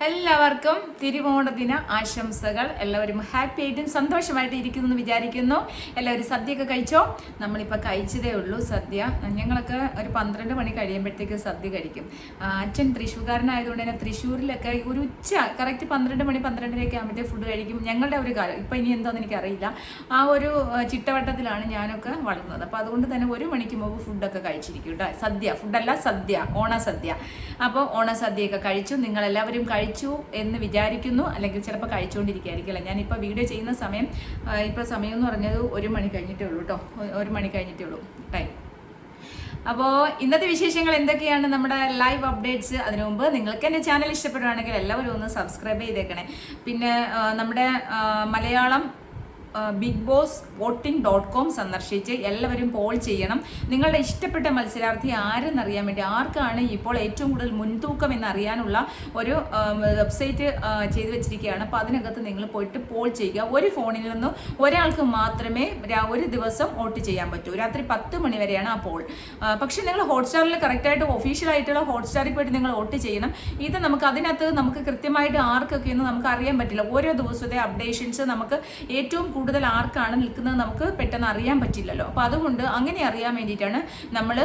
എല്ലാവർക്കും തിരുവോണദിന ആശംസകൾ. എല്ലാവരും ഹാപ്പി ആയിട്ടും സന്തോഷമായിട്ട് ഇരിക്കുന്നു എന്ന് വിചാരിക്കുന്നു. എല്ലാവരും സദ്യയൊക്കെ കഴിച്ചോ? നമ്മളിപ്പോൾ കഴിച്ചതേ ഉള്ളൂ സദ്യ. ഞങ്ങളൊക്കെ ഒരു 12 മണി കഴിയുമ്പോഴത്തേക്ക് സദ്യ കഴിക്കും. അച്ഛൻ തൃശ്ശൂർകാരനായതുകൊണ്ട് തന്നെ തൃശ്ശൂരിലൊക്കെ ഒരു ഉച്ച കറക്റ്റ് 12 മണി 12:30 ആകുമ്പോഴത്തേക്ക് ഫുഡ് കഴിക്കും. ഞങ്ങളുടെ ഒരു കാലം ഇപ്പം ഇനി എന്താണെന്ന് എനിക്കറിയില്ല. ആ ഒരു ചിട്ടവട്ടത്തിലാണ് ഞാനൊക്കെ വളർന്നത്. അപ്പോൾ അതുകൊണ്ട് തന്നെ 1 മണിക്ക് മുമ്പ് ഫുഡൊക്കെ കഴിച്ചിരിക്കും കേട്ടോ. സദ്യ, ഫുഡല്ല സദ്യ, ഓണസദ്യ. അപ്പോൾ ഓണസദ്യയൊക്കെ കഴിച്ചു. നിങ്ങളെല്ലാവരും കഴിച്ചു എന്ന് വിചാരിക്കുന്നു. അല്ലെങ്കിൽ ചിലപ്പോൾ കഴിച്ചുകൊണ്ടിരിക്കുകയായിരിക്കില്ല. ഞാനിപ്പോൾ വീഡിയോ ചെയ്യുന്ന സമയം ഇപ്പോൾ സമയം എന്ന് പറഞ്ഞത് 1 മണി കഴിഞ്ഞിട്ടേ ഉള്ളൂ കേട്ടോ. 1 മണി കഴിഞ്ഞിട്ടേ ഉള്ളൂ ടൈം. അപ്പോൾ ഇന്നത്തെ വിശേഷങ്ങൾ എന്തൊക്കെയാണ്, നമ്മുടെ ലൈവ് അപ്ഡേറ്റ്സ്. അതിനു മുമ്പ് നിങ്ങൾക്ക് എൻ്റെ ചാനൽ ഇഷ്ടപ്പെടുകയാണെങ്കിൽ എല്ലാവരും ഒന്ന് സബ്സ്ക്രൈബ് ചെയ്തേക്കണേ. പിന്നെ നമ്മുടെ മലയാളം ബിഗ് ബോസ് voting.com സന്ദർശിച്ച് എല്ലാവരും പോൾ ചെയ്യണം. നിങ്ങളുടെ ഇഷ്ടപ്പെട്ട മത്സരാർത്ഥി ആരെന്നറിയാൻ വേണ്ടി, ആർക്കാണ് ഇപ്പോൾ ഏറ്റവും കൂടുതൽ മുൻതൂക്കം എന്നറിയാനുള്ള ഒരു വെബ്സൈറ്റ് ചെയ്തു വെച്ചിരിക്കുകയാണ്. അപ്പോൾ അതിനകത്ത് നിങ്ങൾ പോയിട്ട് പോൾ ചെയ്യുക. ഒരു ഫോണിൽ നിന്ന് ഒരാൾക്ക് മാത്രമേ ഒരു ദിവസം വോട്ട് ചെയ്യാൻ പറ്റൂ. രാത്രി 10 മണി വരെയാണ് ആ പോൾ. പക്ഷേ നിങ്ങൾ ഹോട്ട്സ്റ്റാറിൽ കറക്റ്റായിട്ട് ഒഫീഷ്യലായിട്ടുള്ള ഹോട്ട്സ്റ്റാറിൽ പോയിട്ട് നിങ്ങൾ വോട്ട് ചെയ്യണം. ഇത് അതിനകത്ത് നമുക്ക് കൃത്യമായിട്ട് ആർക്കൊക്കെയെന്ന് നമുക്ക് അറിയാൻ പറ്റില്ല. ഓരോ ദിവസത്തെ അപ്ഡേഷൻസ് നമുക്ക് ഏറ്റവും കൂടുതൽ ആർക്കാണ് നിൽക്കുന്നത് നമുക്ക് പെട്ടെന്ന് അറിയാൻ പറ്റില്ലല്ലോ. അപ്പോൾ അതുകൊണ്ട് അങ്ങനെ അറിയാൻ വേണ്ടിയിട്ടാണ് നമ്മൾ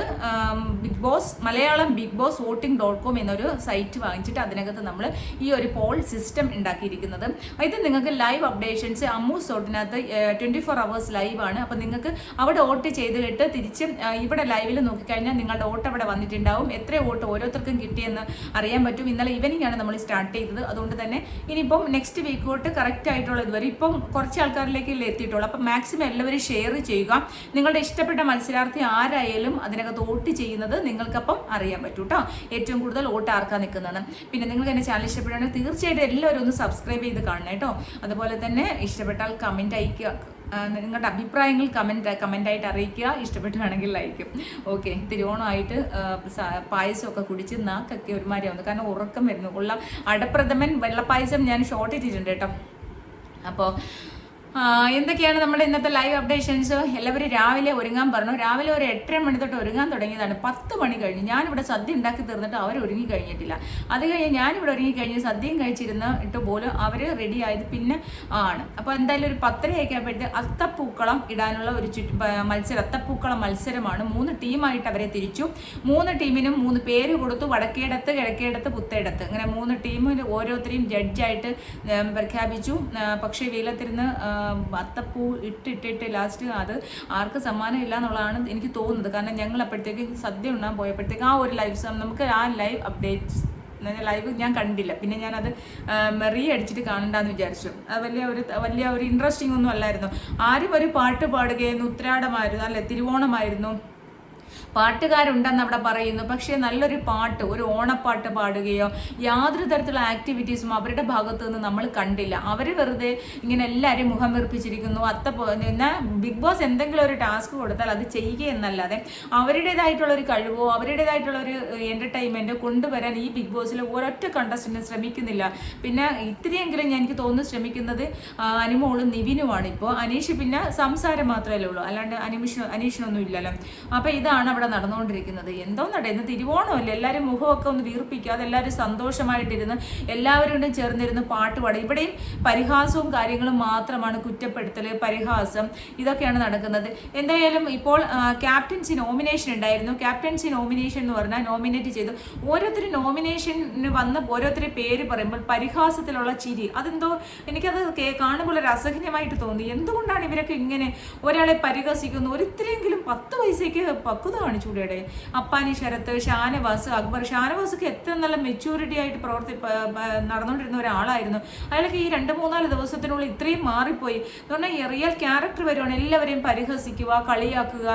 മലയാളം ബിഗ് ബോസ് voting.com എന്നൊരു സൈറ്റ് വാങ്ങിച്ചിട്ട് അതിനകത്ത് നമ്മൾ ഈ ഒരു പോൾ സിസ്റ്റം ഉണ്ടാക്കിയിരിക്കുന്നത്. ഇത് നിങ്ങൾക്ക് ലൈവ് അപ്ഡേഷൻസ് അമ്മൂസോട്ടിനകത്ത് 24 hours ലൈവ് ആണ്. അപ്പോൾ നിങ്ങൾക്ക് അവിടെ വോട്ട് ചെയ്തിട്ട് തിരിച്ച് ഇവിടെ ലൈവിൽ നോക്കിക്കഴിഞ്ഞാൽ നിങ്ങളുടെ വോട്ട് അവിടെ വന്നിട്ടുണ്ടാവും. എത്ര വോട്ട് ഓരോരുത്തർക്കും കിട്ടിയെന്ന് അറിയാൻ പറ്റും. ഇന്നലെ ഈവനിങ് ആണ് നമ്മൾ സ്റ്റാർട്ട് ചെയ്തത്. അതുകൊണ്ട് തന്നെ ഇനിയിപ്പം നെക്സ്റ്റ് വീക്ക് തൊട്ട് കറക്റ്റ് ആയിട്ടുള്ള ഇതുവരെ ഇപ്പം കുറച്ച് ആൾക്കാരിലേക്ക് എത്തിയിട്ടുള്ളൂ. അപ്പം മാക്സിമം എല്ലാവരും ഷെയർ ചെയ്യുക. നിങ്ങളുടെ ഇഷ്ടപ്പെട്ട മത്സരാർത്ഥി ആരായാലും അതിനകത്ത് വോട്ട് ചെയ്യുന്നത് നിങ്ങൾക്കപ്പം അറിയാൻ പറ്റും കേട്ടോ. ഏറ്റവും കൂടുതൽ വോട്ട് ആർക്കാ നിൽക്കുന്നതെന്ന്. പിന്നെ നിങ്ങൾക്ക് എൻ്റെ ചാനൽ ഇഷ്ടപ്പെടുകയാണെങ്കിൽ തീർച്ചയായിട്ടും എല്ലാവരും ഒന്ന് സബ്സ്ക്രൈബ് ചെയ്ത് കാണണം കേട്ടോ. അതുപോലെ തന്നെ ഇഷ്ടപ്പെട്ടാൽ കമൻറ്റ് അയക്കുക. നിങ്ങളുടെ അഭിപ്രായങ്ങൾ കമൻ്റായിട്ട് അറിയിക്കുക. ഇഷ്ടപ്പെട്ടാണെങ്കിൽ ലൈക്കും. ഓക്കെ, തിരുവോണമായിട്ട് പായസമൊക്കെ കുടിച്ച് നാക്കൊക്കെ ഒരുമാതിരി ആവുന്നു. കാരണം ഉറക്കം വരുന്നു. ഉള്ള അടപ്രഥമൻ വെള്ളപ്പായസം ഞാൻ ഷോർട്ട് ഇട്ടിട്ടുണ്ട് കേട്ടോ. അപ്പോൾ എന്തൊക്കെയാണ് നമ്മുടെ ഇന്നത്തെ ലൈവ് അപ്ഡേഷൻസ്. എല്ലാവരും രാവിലെ ഒരുങ്ങാൻ പറഞ്ഞു. രാവിലെ ഒരു 8:30 മണി തൊട്ട് ഒരുങ്ങാൻ തുടങ്ങിയതാണ്. 10 മണി കഴിഞ്ഞ് ഞാനിവിടെ സദ്യ ഉണ്ടാക്കി തീർന്നിട്ട് അവർ ഒരുങ്ങി കഴിഞ്ഞിട്ടില്ല. അത് കഴിഞ്ഞ് ഞാനിവിടെ ഒരുങ്ങി കഴിഞ്ഞ് സദ്യയും കഴിച്ചിരുന്നിട്ട് പോലും അവർ റെഡി ആയത് പിന്നെ ആണ്. അപ്പോൾ എന്തായാലും ഒരു 10:30 ആയപ്പോഴത്തെ അത്തപ്പൂക്കളം ഇടാനുള്ള ഒരു അത്തപ്പൂക്കളം മത്സരമാണ്. 3 ടീമായിട്ട് അവരെ തിരിച്ചു. 3 ടീമിനും 3 പേര് കൊടുത്തു. വടക്കേടത്ത്, കിഴക്കേടത്ത്, പുത്തേടത്ത്, അങ്ങനെ 3 ടീമിൽ ഓരോരുത്തരെയും ജഡ്ജായിട്ട് പ്രഖ്യാപിച്ചു. പക്ഷേ വീലത്തിരുന്ന് അത്തപ്പൂ ഇട്ടിട്ട് ലാസ്റ്റ് അത് ആർക്ക് സമ്മാനം ഇല്ല എന്നുള്ളതാണ് എനിക്ക് തോന്നുന്നത്. കാരണം ഞങ്ങൾ അപ്പോഴത്തേക്ക് സദ്യ ഉണ്ടാകാൻ പോയപ്പോഴത്തേക്ക് ആ ഒരു നമുക്ക് ആ ലൈവ് അപ്ഡേറ്റ്സ് ലൈവ് ഞാൻ കണ്ടില്ല. പിന്നെ ഞാനത് അടിച്ചിട്ട് കാണണ്ടെന്ന് വിചാരിച്ചു. അത് വലിയ ഒരു ഇൻട്രസ്റ്റിംഗ് ഒന്നും അല്ലായിരുന്നു. ആരും ഒരു പാട്ട് പാടുകയായിരുന്നു. ഉത്രാടമായിരുന്നു, അല്ലെ തിരുവോണമായിരുന്നു. പാട്ടുകാരുണ്ടെന്ന് അവിടെ പറയുന്നു. പക്ഷേ നല്ലൊരു പാട്ട്, ഒരു ഓണപ്പാട്ട് പാടുകയോ യാതൊരു തരത്തിലുള്ള ആക്ടിവിറ്റീസും അവരുടെ ഭാഗത്തു നിന്ന് നമ്മൾ കണ്ടില്ല. അവർ വെറുതെ ഇങ്ങനെ എല്ലാവരും മുഖം വീർപ്പിച്ചിരിക്കുന്നു. എന്നാൽ ബിഗ് ബോസ് എന്തെങ്കിലും ഒരു ടാസ്ക് കൊടുത്താൽ അത് ചെയ്യുക എന്നല്ലാതെ അവരുടേതായിട്ടുള്ള ഒരു കഴിവോ അവരുടേതായിട്ടുള്ള ഒരു എൻ്റർടൈൻമെൻറ്റോ കൊണ്ടുവരാൻ ഈ ബിഗ് ബോസിൽ ഒരൊറ്റ കണ്ടസ്റ്റൻറ്റും ശ്രമിക്കുന്നില്ല. പിന്നെ ഇത്തിരിയെങ്കിലും എനിക്ക് തോന്നുന്നു ശ്രമിക്കുന്നത് അനുമോളും നിവിനുമാണ്. ഇപ്പോൾ അനീഷ് പിന്നെ സംസാരം മാത്രമല്ലേ ഉള്ളൂ, അല്ലാണ്ട് അനീഷിനൊന്നും ഇല്ലല്ലോ. അപ്പോൾ ഇതാണ് അവിടെ നടന്നുകൊണ്ടിരിക്കുന്നത്. എന്തോന്നട്ടെ, ഇന്ന് തിരുവോണമല്ലേ, എല്ലാവരും മുഖമൊക്കെ ഒന്ന് വീർപ്പിക്കാതെ എല്ലാവരും സന്തോഷമായിട്ടിരുന്ന് എല്ലാവരും ചേർന്നിരുന്ന് പാട്ട് പാടും. ഇവിടെയും പരിഹാസവും കാര്യങ്ങളും മാത്രമാണ്, കുറ്റപ്പെടുത്തൽ, പരിഹാസം, ഇതൊക്കെയാണ് നടക്കുന്നത്. എന്തായാലും ഇപ്പോൾ ക്യാപ്റ്റൻസി നോമിനേഷൻ ഉണ്ടായിരുന്നു. ക്യാപ്റ്റൻസി നോമിനേഷൻ എന്ന് പറഞ്ഞാൽ നോമിനേറ്റ് ചെയ്തു. ഓരോരുത്തരും നോമിനേഷന് വന്ന് ഓരോരുത്തരുടെ പേര് പറയുമ്പോൾ പരിഹാസത്തിലുള്ള ചിരി, അതെന്തോ എനിക്കത് കാണുമ്പോൾ ഒരു അസഹനീയമായിട്ട് തോന്നി. എന്തുകൊണ്ടാണ് ഇവരൊക്കെ ഇങ്ങനെ ഒരാളെ പരിഹസിക്കുന്നു? ഒരിത്തിരെങ്കിലും 10 പൈസയ്ക്ക് പക്വത കാണിച്ചൂടെ? അപ്പാനി ശരത്ത്, ഷാനവാസ്, അക്ബർ. ഷാനവാസൊക്കെ എത്ര നല്ല മെച്യൂരിറ്റി ആയിട്ട് നടന്നുകൊണ്ടിരുന്ന ഒരാളായിരുന്നു. അയാൾക്ക് ഈ 2-3 ദിവസത്തിനുള്ളിൽ ഇത്രയും മാറിപ്പോയി എന്ന് പറഞ്ഞാൽ റിയൽ ക്യാരക്ടർ വരുവാണ്. എല്ലാവരെയും പരിഹസിക്കുക, കളിയാക്കുക,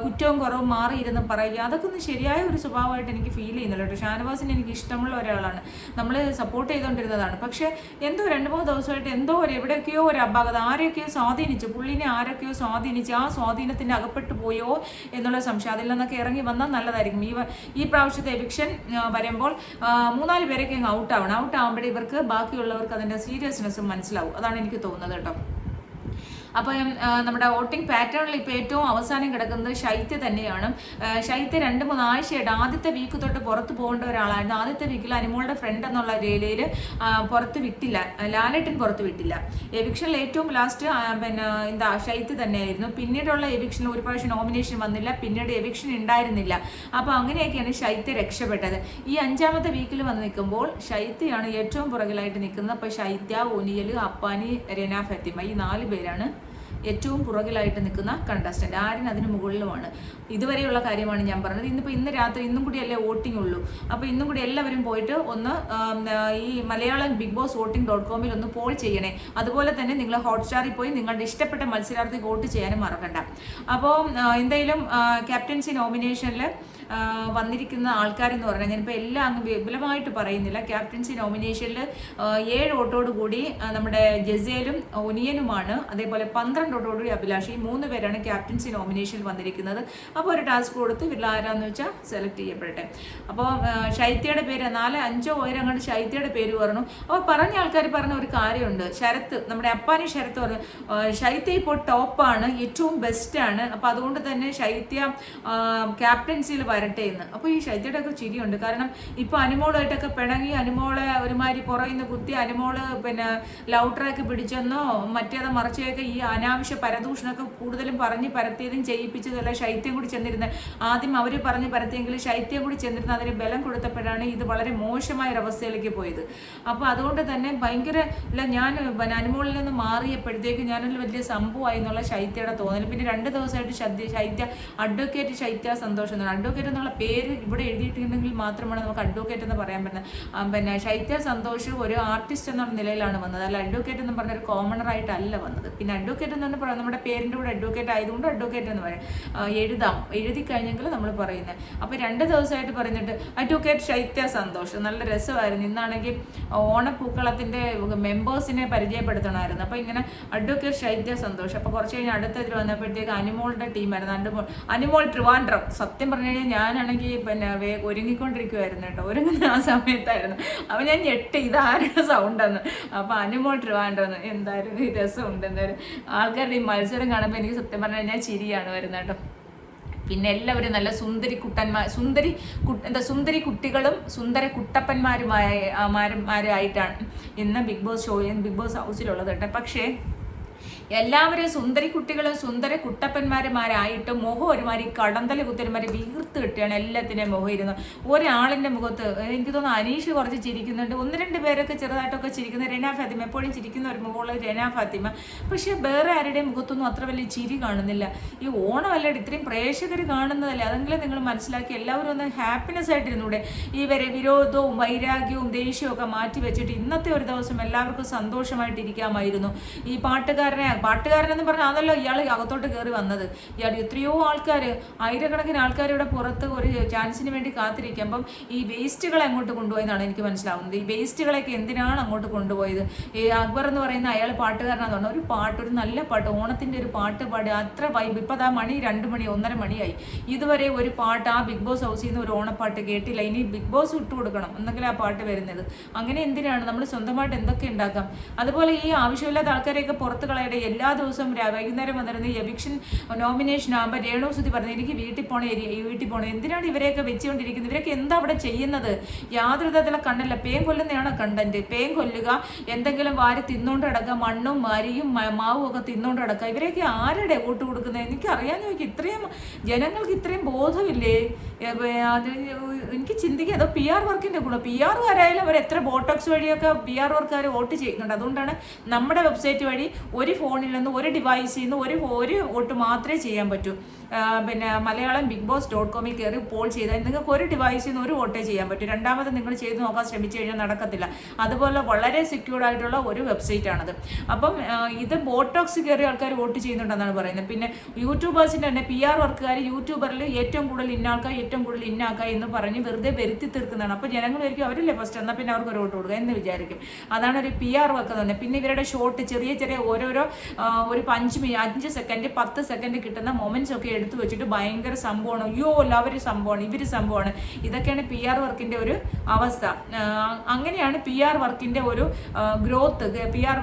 കുറ്റവും കുറവും മാറിയിരുന്ന് പറയുക, അതൊക്കെ ഒന്ന് ശരിയായ ഒരു സ്വഭാവമായിട്ട് എനിക്ക് ഫീൽ ചെയ്യുന്നില്ല കേട്ടോ. ഷാനവാസിന് എനിക്ക് ഇഷ്ടമുള്ള ഒരാളാണ്, നമ്മൾ സപ്പോർട്ട് ചെയ്തുകൊണ്ടിരുന്നതാണ്. പക്ഷേ എന്തോ 2-3 ദിവസമായിട്ട് എന്തോ എവിടെയൊക്കെയോ ഒരു അപാകത, ആരെയൊക്കെയോ സ്വാധീനിച്ചു, പുള്ളിനെ ആരൊക്കെയോ സ്വാധീനിച്ച് ആ സ്വാധീനത്തിന് അകപ്പെട്ടു പോയോ എന്നുള്ള സംശയം. അതിൽ നിന്നൊക്കെ ഇറങ്ങി വന്നാൽ നല്ലതായിരിക്കും. ഈ പ്രാവശ്യത്തെ എവിക്ഷൻ വരുമ്പോൾ 3-4 പേരൊക്കെ ഔട്ട് ആവുമ്പോഴേ ഇവർക്ക് ബാക്കിയുള്ളവർക്ക് അതിൻ്റെ സീരിയസ്നെസ്സും മനസ്സിലാവും. അതാണ് എനിക്ക് തോന്നുന്നത് കേട്ടോ. അപ്പം നമ്മുടെ വോട്ടിംഗ് പാറ്റേണിൽ ഇപ്പോൾ ഏറ്റവും അവസാനം കിടക്കുന്നത് ശൈത്യ തന്നെയാണ്. ശൈത്യ 2-3 ആഴ്ചയായിട്ട് ആദ്യത്തെ വീക്ക് തൊട്ട് പുറത്ത് പോകേണ്ട ഒരാളായിരുന്നു. ആദ്യത്തെ വീക്കിൽ അനുമോളുടെ ഫ്രണ്ട് എന്നുള്ള രീതിയിൽ പുറത്ത് വിട്ടില്ല, ലാലേട്ടൻ പുറത്ത് വിട്ടില്ല. എവിക്ഷനിൽ ഏറ്റവും ലാസ്റ്റ് ശൈത്യ തന്നെയായിരുന്നു. പിന്നീടുള്ള എവിക്ഷനിൽ ഒരു പ്രാവശ്യം നോമിനേഷൻ വന്നില്ല, പിന്നീട് എവിക്ഷൻ ഉണ്ടായിരുന്നില്ല. അപ്പോൾ അങ്ങനെയൊക്കെയാണ് ശൈത്യ രക്ഷപ്പെട്ടത്. ഈ 5ാമത്തെ വീക്കിൽ വന്ന് നിൽക്കുമ്പോൾ ശൈത്യയാണ് ഏറ്റവും പുറകിലായിട്ട് നിൽക്കുന്നത്. അപ്പോൾ ശൈത്യ, ഒനിയൽ, അപ്പാനി, രന ഫാത്തിമ ഈ 4 പേരാണ് ഏറ്റവും പുറകിലായിട്ട് നിൽക്കുന്ന കണ്ടസ്റ്റന്റ്. ആരും അതിന് മുകളിലുമാണ്. ഇതുവരെയുള്ള കാര്യമാണ് ഞാൻ പറഞ്ഞത്. ഇന്ന് രാത്രി ഇന്നും കൂടിയല്ലേ വോട്ടിംഗ് ഉള്ളൂ. അപ്പോൾ ഇന്നും കൂടി എല്ലാവരും പോയിട്ട് ഒന്ന് ഈ മലയാളം ബിഗ് ബോസ് voting.com ഒന്ന് പോൾ ചെയ്യണേ. അതുപോലെ തന്നെ നിങ്ങൾ ഹോട്ട്സ്റ്റാറിൽ പോയി നിങ്ങളുടെ ഇഷ്ടപ്പെട്ട മത്സരാർത്ഥി വോട്ട് ചെയ്യാനും മറക്കണ്ട. അപ്പോൾ എന്തായാലും ക്യാപ്റ്റൻസി നോമിനേഷനിൽ വന്നിരിക്കുന്ന ആൾക്കാരെന്ന് പറഞ്ഞാൽ ഞാനിപ്പോൾ എല്ലാം അങ്ങ് വിപുലമായിട്ട് പറയുന്നില്ല. ക്യാപ്റ്റൻസി നോമിനേഷനിൽ 7 വോട്ടോട് കൂടി നമ്മുടെ ജസേലും ഒനിയനുമാണ്. അതേപോലെ 12 വോട്ടോടുകൂടി അഭിലാഷ്. ഈ 3 പേരാണ് ക്യാപ്റ്റൻസി നോമിനേഷനിൽ വന്നിരിക്കുന്നത്. അപ്പോൾ ഒരു ടാസ്ക് കൊടുത്ത് ഇവരിൽ ആരാന്ന് വെച്ചാൽ സെലക്ട് ചെയ്യപ്പെടട്ടെ. അപ്പോൾ ശൈത്യയുടെ പേര് 4-5 പേര് അങ്ങോട്ട് ശൈത്യയുടെ പേര് പറഞ്ഞു. അപ്പോൾ പറഞ്ഞ ആൾക്കാർ പറഞ്ഞ ഒരു കാര്യമുണ്ട്. ശരത്ത്, നമ്മുടെ അപ്പാനി ശരത്ത് പറഞ്ഞു ശൈത്യ ഇപ്പോൾ ടോപ്പാണ്, ഏറ്റവും ബെസ്റ്റാണ്. അപ്പോൾ അതുകൊണ്ട് തന്നെ ശൈത്യ ക്യാപ്റ്റൻസിയിൽ വരട്ടെ എന്ന്. അപ്പോൾ ഈ ശൈത്യയുടെ ഒക്കെ ചിരിയുണ്ട്. കാരണം ഇപ്പോൾ അനുമോളായിട്ടൊക്കെ പിണങ്ങി അനുമോളെ ഒരുമാതിരി പുറകിൽ നിന്ന് കുത്തി അനുമോള് ലവ് ട്രാക്ക് പിടിച്ചെന്നോ മറ്റേതോ മറിച്ചൊക്കെ ഈ അനാവശ്യ പരദൂഷണമൊക്കെ കൂടുതലും പറഞ്ഞ് പരത്തിയതും ചെയ്യിപ്പിച്ചതല്ല ശൈത്യം കൂടി ചെന്നിരുന്നത്. ആദ്യം അവർ പറഞ്ഞ് പരത്തിയെങ്കിലും ശൈത്യം കൂടി ചെന്നിരുന്ന അതിന് ബലം കൊടുത്തപ്പോഴാണ് ഇത് വളരെ മോശമായ ഒരവസ്ഥയിലേക്ക് പോയത്. അപ്പോൾ അതുകൊണ്ട് തന്നെ ഭയങ്കര ഞാൻ അനുമോളിൽ നിന്ന് മാറിയപ്പോഴത്തേക്ക് ഞാനൊരു വലിയ സംഭവമായി എന്നുള്ള ശൈത്യയുടെ തോന്നൽ. പിന്നെ 2 ദിവസമായിട്ട് ശൈത്യ അഡ്വക്കേറ്റ് ശൈത്യ സന്തോഷം എന്നാണ്. അഡ്വക്കേറ്റ് എന്നുള്ള പേര് ഇവിടെ എഴുതിയിട്ടുണ്ടെങ്കിൽ മാത്രമാണ് നമുക്ക് അഡ്വക്കേറ്റ് എന്ന് പറയാൻ പറ്റുന്നത്. ശൈത്യ സന്തോഷ് ഒരു ആർട്ടിസ്റ്റ് എന്നുള്ള നിലയിലാണ് വന്നത്, അല്ല അഡ്വക്കേറ്റ് എന്ന് പറഞ്ഞ ഒരു കോമണർ ആയിട്ടല്ല വന്നത്. പിന്നെ അഡ്വക്കേറ്റ് എന്ന് പറഞ്ഞാൽ നമ്മുടെ പേരിൻ്റെ കൂടെ അഡ്വക്കേറ്റ് ആയതുകൊണ്ട് അഡ്വക്കേറ്റ് എന്ന് പറയാം. എഴുതി കഴിഞ്ഞെങ്കിൽ നമ്മൾ പറയുന്നത്. അപ്പോൾ 2 ദിവസമായിട്ട് പറഞ്ഞിട്ട് അഡ്വക്കേറ്റ് ശൈത്യ സന്തോഷ് നല്ല രസമായിരുന്നു. ഇന്നാണെങ്കിൽ ഓണപ്പൂക്കളത്തിൻ്റെ മെമ്പേഴ്സിനെ പരിചയപ്പെടുത്തണമായിരുന്നു. അപ്പോൾ ഇങ്ങനെ അഡ്വക്കേറ്റ് ശൈത്യ സന്തോഷ്. അപ്പോൾ കുറച്ച് കഴിഞ്ഞ് അടുത്തതിൽ വന്നപ്പോഴത്തേക്ക് അനുമോളുടെ ടീമായിരുന്നു. അനുമോൾ ട്രിവാൻഡ്രം. സത്യം പറഞ്ഞു കഴിഞ്ഞാൽ ഞാനാണെങ്കിൽ ഒരുങ്ങിക്കൊണ്ടിരിക്കുമായിരുന്നു കേട്ടോ. ഒരുങ്ങുന്ന ആ സമയത്തായിരുന്നു. അപ്പോൾ ഞാൻ ഞെട്ടി ഇതാരുടെ സൗണ്ടെന്ന്. അപ്പോൾ അനുമോൾ ട്രിവാൻഡ്രം എന്തായാലും ഈ രസമുണ്ട്. എന്തായാലും ആൾക്കാരുടെ ഈ മത്സരം കാണുമ്പോൾ എനിക്ക് സത്യം പറഞ്ഞു കഴിഞ്ഞാൽ ചിരിയാണ് വരുന്നത് കേട്ടോ. പിന്നെ എല്ലാവരും നല്ല സുന്ദരി കുട്ടികളും സുന്ദര കുട്ടപ്പന്മാരുമായിട്ടാണ് ഇന്ന് ബിഗ് ബോസ് ഹൗസിലുള്ളത് കേട്ടോ. പക്ഷേ എല്ലാവരും സുന്ദരി കുട്ടികളും സുന്ദര കുട്ടപ്പന്മാരുമാരായിട്ട് മുഖം ഒരുമാതിരി കടന്തൽ കുത്തരുമാതിരി വീർത്ത് കിട്ടുകയാണ് എല്ലാത്തിൻ്റെയും മുഖം ഇരുന്ന്. ഒരാളിൻ്റെ മുഖത്ത് എനിക്ക് തോന്നുന്നു അനീഷ് കുറച്ച് ചിരിക്കുന്നുണ്ട്, 1-2 പേരൊക്കെ ചെറുതായിട്ടൊക്കെ ചിരിക്കുന്നത്. രന ഫാത്തിമ എപ്പോഴും ചിരിക്കുന്ന ഒരു മുഖമുള്ള രന ഫാത്തിമ. പക്ഷേ വേറെ ആരുടെയും മുഖത്തൊന്നും അത്ര വലിയ ചിരി കാണുന്നില്ല. ഈ ഓണമല്ല ഇത്രയും പ്രേക്ഷകർ കാണുന്നതല്ലേ, അതെങ്കിലും നിങ്ങൾ മനസ്സിലാക്കി എല്ലാവരും ഒന്ന് ഹാപ്പിനെസ് ആയിട്ടിരുന്നൂടെ. ഈ വിരോധവും വൈരാഗ്യവും ദേഷ്യവും ഒക്കെ മാറ്റി വെച്ചിട്ട് ഇന്നത്തെ ഒരു ദിവസം എല്ലാവർക്കും സന്തോഷമായിട്ടിരിക്കാമായിരുന്നു. ഈ പാട്ടുകാരനെന്ന് പറഞ്ഞാൽ അതല്ലോ ഇയാൾ അകത്തോട്ട് കയറി വന്നത്. ഇയാൾ എത്രയോ ആൾക്കാർ, ആയിരക്കണക്കിന് ആൾക്കാർ ഇവിടെ പുറത്ത് ഒരു ചാൻസിന് വേണ്ടി കാത്തിരിക്കുമ്പം ഈ വേസ്റ്റുകളെ അങ്ങോട്ട് കൊണ്ടുപോയെന്നാണ് എനിക്ക് മനസ്സിലാവുന്നത്. ഈ വേസ്റ്റുകളെയൊക്കെ എന്തിനാണ് അങ്ങോട്ട് കൊണ്ടുപോയത്? ഈ അക്ബർ എന്ന് പറയുന്ന അയാൾ പാട്ടുകാരനാന്ന് പറഞ്ഞാൽ ഒരു നല്ല പാട്ട്, ഓണത്തിൻ്റെ ഒരു പാട്ട് പാടി അത്ര വൈബ്. ഇപ്പം ആ 2 മണി 1:30 മണിയായി, ഇതുവരെ ഒരു പാട്ട് ആ ബിഗ് ബോസ് ഹൗസിൽ നിന്ന് ഒരു ഓണപ്പാട്ട് കേട്ടില്ല. ഇനി ബിഗ് ബോസ് ഇട്ട് കൊടുക്കണം എന്നെങ്കിലും ആ പാട്ട് വരുന്നത്. അങ്ങനെ എന്തിനാണ് നമ്മൾ സ്വന്തമായിട്ട് എന്തൊക്കെ ഉണ്ടാക്കാം. അതുപോലെ ഈ ആവശ്യമില്ലാത്ത ആൾക്കാരെയൊക്കെ പുറത്ത് കളയുടെ. എല്ലാ ദിവസവും വൈകുന്നേരം വന്നിരുന്ന എവിക്ഷൻ നോമിനേഷൻ ആകുമ്പോൾ രേണു സുധി പറഞ്ഞു എനിക്ക് വീട്ടിൽ പോകണം. എന്തിനാണ് ഇവരെയൊക്കെ വെച്ചുകൊണ്ടിരിക്കുന്നത്? ഇവരൊക്കെ എന്താ അവിടെ ചെയ്യുന്നത്? യാതൊരു തരത്തിലുള്ള കണ്ടല്ല. പേൻ കൊല്ലുന്നതാണ് കണ്ടന്റ്. പേൻ കൊല്ലുക, എന്തെങ്കിലും വാരി തിന്നോണ്ട് കിടക്കുക, മണ്ണും മരിയും മാവും ഒക്കെ തിന്നോണ്ട് കിടക്കുക. ഇവരെയൊക്കെ ആരുടെ വോട്ട് കൊടുക്കുന്നത്? എനിക്കറിയാൻ ചോദിക്കും. ഇത്രയും ജനങ്ങൾക്ക് ഇത്രയും ബോധമില്ലേ? അത് എനിക്ക് ചിന്തിക്കുക. അതോ PR വർക്കിൻ്റെ ഗുണം. PR-കാരായാലും അവർ എത്ര ബോട്ടോക്സ് വഴിയൊക്കെ PR വർക്കാർ വോട്ട് ചെയ്യുന്നുണ്ട്. അതുകൊണ്ടാണ് നമ്മുടെ വെബ്സൈറ്റ് വഴി ഒരു ഫോണിൽ നിന്ന് ഒരു ഡിവൈസിൽ നിന്ന് ഒരു വോട്ട് മാത്രമേ ചെയ്യാൻ പറ്റൂ. പിന്നെ മലയാളം BigBoss.com കയറി പോൾ ചെയ്താൽ നിങ്ങൾക്ക് ഒരു ഡിവൈസിൽ നിന്ന് ഒരു വോട്ടേ ചെയ്യാൻ പറ്റും. രണ്ടാമത് നിങ്ങൾ ചെയ്ത് നോക്കാൻ ശ്രമിച്ചു കഴിഞ്ഞാൽ നടക്കത്തില്ല. അതുപോലെ വളരെ സെക്യൂർഡ് ആയിട്ടുള്ള ഒരു വെബ്സൈറ്റാണത്. അപ്പം ഇത് ബോട്ടോക്സ് കയറി ആൾക്കാർ വോട്ട് ചെയ്യുന്നുണ്ടെന്നാണ് പറയുന്നത്. പിന്നെ യൂട്യൂബേഴ്സിൻ്റെ തന്നെ PR വർക്കുകാർ യൂട്യൂബറിൽ ഏറ്റവും കൂടുതൽ ഇന്നാൾക്കാർ ഏറ്റവും കൂടുതൽ ഇന്നാൾക്കാർ എന്ന് പറഞ്ഞ് വെറുതെ വരുത്തി തീർക്കുന്നതാണ്. അപ്പോൾ ജനങ്ങളായിരിക്കും അവരല്ലേ ഫസ്റ്റ്, എന്നാൽ പിന്നെ അവർക്ക് ഒരു വോട്ട് കൊടുക്കുക എന്ന് വിചാരിക്കും. അതാണ് ഒരു PR വർക്ക് തന്നെ. പിന്നെ ഇവരുടെ ഷോട്ട് ചെറിയ ഓരോരോ ഒരു 5 സെക്കൻഡ് 10 സെക്കൻഡ് കിട്ടുന്ന മൊമെന്റ്സ് ഒക്കെ എടുത്തു വെച്ചിട്ട് ഭയങ്കര സംഭവമാണ്, അയ്യോ എല്ലാവരും സംഭവമാണ്, ഇവര് സംഭവമാണ്. ഇതൊക്കെയാണ് PR വർക്കിന്റെ ഒരു അവസ്ഥ. അങ്ങനെയാണ് PR വർക്കിന്റെ ഒരു ഗ്രോത്ത്, PR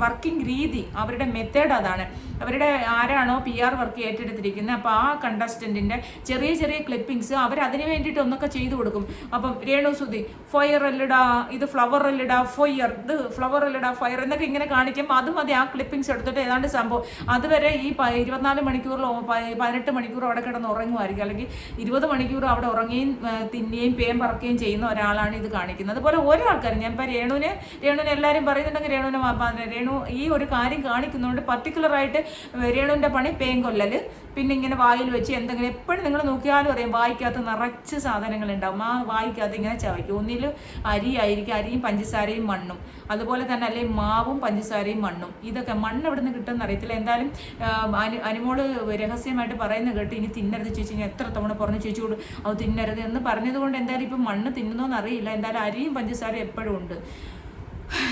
വർക്കിംഗ് രീതി, അവരുടെ മെത്തേഡ് അതാണ്. അവരുടെ ആരാണോ PR വർക്ക് ഏറ്റെടുത്തിരിക്കുന്നത്, അപ്പോൾ ആ കണ്ടസ്റ്റന്റിന്റെ ചെറിയ ചെറിയ ക്ലിപ്പിംഗ്സ് അവർ അതിന് വേണ്ടിയിട്ട് ഒന്നൊക്കെ ചെയ്തു കൊടുക്കും. അപ്പം രേണു സുധി ഫയർ അല്ലടാ, ഇത് ഫ്ലവർ അല്ലടാ ഫയർ, ഇത് ഫ്ലവർ അല്ലടാ ഫയർ എന്നൊക്കെ ഇങ്ങനെ കാണിക്കുമ്പോൾ അതും മതി ആ ക്ലിപ്പിംഗ്സ് എടുത്തിട്ട് ഏതാണ്ട് സംഭവം. അതുവരെ ഈ 24 മണിക്കൂറിലോ 18 മണിക്കൂർ അവിടെ കിടന്ന് ഉറങ്ങുമായിരിക്കും, അല്ലെങ്കിൽ 20 മണിക്കൂർ അവിടെ ഉറങ്ങുകയും തിന്നുകയും പേം പറക്കുകയും ചെയ്യുന്ന ഒരാളാണ് ഇത് കാണിക്കുന്നത്. അതുപോലെ ഓരോ ആൾക്കാരും, ഞാൻ ഇപ്പോൾ രേണുവിനെ എല്ലാവരും പറയുന്നുണ്ടെങ്കിൽ രേണു ഈ ഒരു കാര്യം കാണിക്കുന്നതുകൊണ്ട് പർട്ടിക്കുലറായിട്ട് രേണുവിൻ്റെ പണി പേൻ കൊല്ലൽ, പിന്നെ ഇങ്ങനെ വായിൽ വെച്ച് എന്തെങ്കിലും എപ്പോഴും നിങ്ങൾ നോക്കിയാലും അറിയാം വായിക്കകത്ത് നിറച്ച് സാധനങ്ങളുണ്ടാവും. ആ വായിക്കകത്ത് ഇങ്ങനെ ചവയ്ക്കും. ഒന്നിൽ അരി ആയിരിക്കും, അരിയും പഞ്ചസാരയും മണ്ണും, അതുപോലെ തന്നെ അല്ലെങ്കിൽ മാവും പഞ്ചസാരയും മണ്ണും. ഇതൊക്കെ മണ്ണ് എവിടെ നിന്ന് കിട്ടുമെന്ന് അറിയത്തില്ല. എന്തായാലും അനുമോള് രഹസ്യമായിട്ട് പറയുന്നത് കേട്ട് ഇനി തിന്നരുത് ചേച്ചി, ഞാൻ എത്ര തവണ പറഞ്ഞു ചേച്ചിയോട് അത് തിന്നരുത് എന്ന് പറഞ്ഞതുകൊണ്ട് എന്തായാലും ഇപ്പം മണ്ണ് തിന്നുന്നോന്ന് അറിയില്ല. എന്തായാലും അരിയും പഞ്ചസാരയും എപ്പോഴും ഉണ്ട്.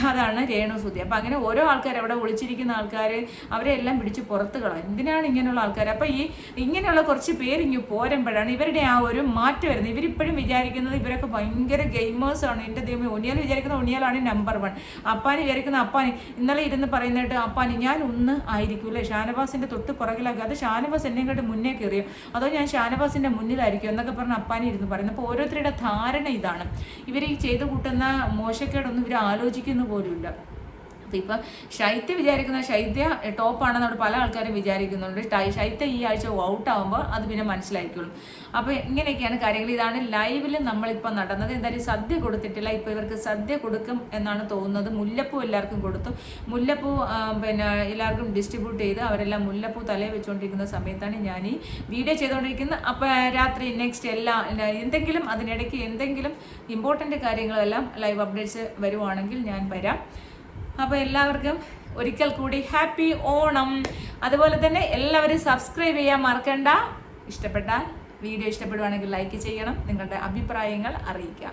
അതാണ് രേണു സുധി. അപ്പം അങ്ങനെ ഓരോ ആൾക്കാർ അവിടെ ഒളിച്ചിരിക്കുന്ന ആൾക്കാർ അവരെ എല്ലാം പിടിച്ച് പുറത്ത് കളയും. എന്തിനാണ് ഇങ്ങനെയുള്ള ആൾക്കാർ? അപ്പം ഈ ഇങ്ങനെയുള്ള കുറച്ച് പേര് ഇങ്ങ് പോരുമ്പോഴാണ് ഇവരുടെ ആ ഒരു മാറ്റം വരുന്നത്. ഇവരിപ്പോഴും വിചാരിക്കുന്നത് ഇവരൊക്കെ ഭയങ്കര ഗെയിമേഴ്സാണ്. എൻ്റെ ദൈവം, ഉണ്ണിയാൽ വിചാരിക്കുന്ന ഉണ്ണിയാലാണ് നമ്പർ 1. അപ്പാനി വിചാരിക്കുന്ന അപ്പാനി ഇന്നലെ ഇരുന്ന് പറയുന്നതായിട്ട് അപ്പാനി ഞാൻ ഒന്ന് ആയിരിക്കൂല്ലേ ഷാനവാസിൻ്റെ തൊട്ട് പുറകിലാക്കി, അത് ഷാനവാസ് എന്നെ ഇങ്ങോട്ട് മുന്നേ കയറിയോ, അതോ ഞാൻ ഷാനവാസിൻ്റെ മുന്നിലായിരിക്കും എന്നൊക്കെ പറഞ്ഞ് അപ്പാനി ഇരുന്ന് പറയുന്നത്. അപ്പോൾ ഓരോരുത്തരുടെ ധാരണ ഇതാണ്. ഇവർ ഈ ചെയ്തു കൂട്ടുന്ന മോശക്കേടൊന്നും ഇവർ ആലോചിക്കുന്നു പോലുമില്ല. അപ്പോൾ ഇപ്പം ശൈത്യ വിചാരിക്കുന്ന ശൈത്യ ടോപ്പാണെന്ന് അവിടെ പല ആൾക്കാരും വിചാരിക്കുന്നുണ്ട്. ശൈത്യ ഈ ആഴ്ച ഔട്ടാകുമ്പോൾ അത് പിന്നെ മനസ്സിലായിക്കോളും. അപ്പോൾ ഇങ്ങനെയൊക്കെയാണ് കാര്യങ്ങൾ. ഇതാണ് ലൈവിൽ നമ്മളിപ്പോൾ നടന്നത്. എന്തായാലും സദ്യ കൊടുത്തിട്ടില്ല. ഇപ്പോൾ ഇവർക്ക് സദ്യ കൊടുക്കും എന്നാണ് തോന്നുന്നത്. മുല്ലപ്പൂ എല്ലാവർക്കും കൊടുത്തു. മുല്ലപ്പൂ പിന്നെ എല്ലാവർക്കും ഡിസ്ട്രിബ്യൂട്ട് ചെയ്ത് അവരെല്ലാം മുല്ലപ്പൂ തലയിൽ വെച്ചുകൊണ്ടിരിക്കുന്ന സമയത്താണ് ഞാൻ ഈ വീഡിയോ ചെയ്തുകൊണ്ടിരിക്കുന്നത്. അപ്പോൾ രാത്രി നെക്സ്റ്റ് എന്തെങ്കിലും അതിനിടയ്ക്ക് എന്തെങ്കിലും ഇമ്പോർട്ടൻ്റ് കാര്യങ്ങളെല്ലാം ലൈവ് അപ്ഡേറ്റ്സ് വരുവാണെങ്കിൽ ഞാൻ വരാം. അപ്പോൾ എല്ലാവർക്കും ഒരിക്കൽ കൂടി ഹാപ്പി ഓണം. അതുപോലെ തന്നെ എല്ലാവരും സബ്സ്ക്രൈബ് ചെയ്യാൻ മറക്കണ്ട. വീഡിയോ ഇഷ്ടപ്പെടുവാണെങ്കിൽ ലൈക്ക് ചെയ്യണം, നിങ്ങളുടെ അഭിപ്രായങ്ങൾ അറിയിക്കുക.